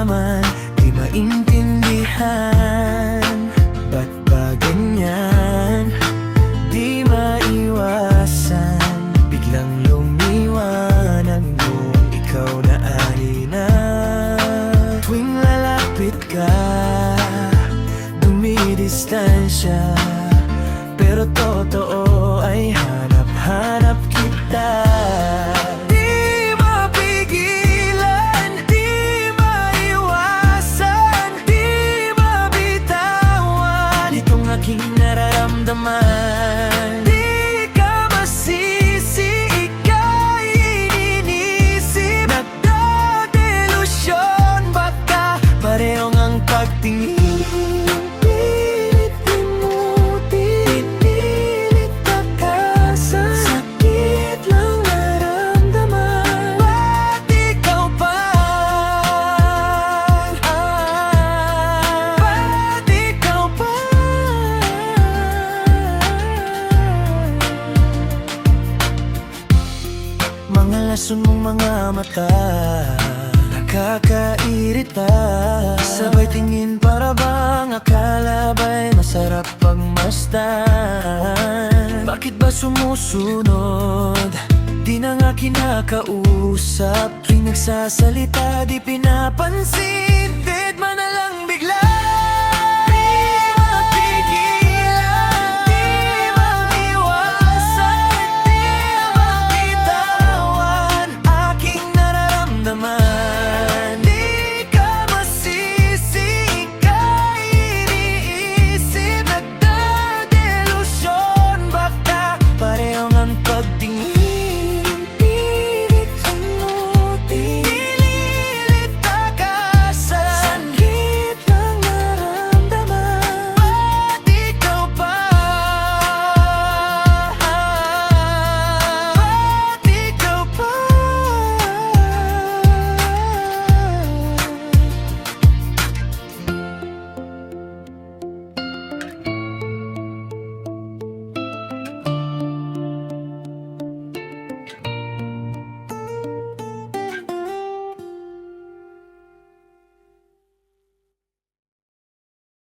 nararamdaman, di maintindihan. Ba't ba ganyan? Di maiwasan, biglang lumiwanag mo, ikaw na ari na. Tuwing lalapit ka, dumidistansya, pero totoo ay hanap-hanap kita. Di mapigilan, di maiwasan, di mabitawan itong aking nararamdaman. Di ka masisi, ika'y ininisip, nagdadelusyon, baka parehong ang pagtingin. Mga lason mong mga mata, nakakairita. Sabay tingin para bang akala ba'y masarap pagmasdan. Bakit ba sumusunod? Di na nga kinakausap. Tuwing nagsasalita di pinapansin, dead man na lang bigla.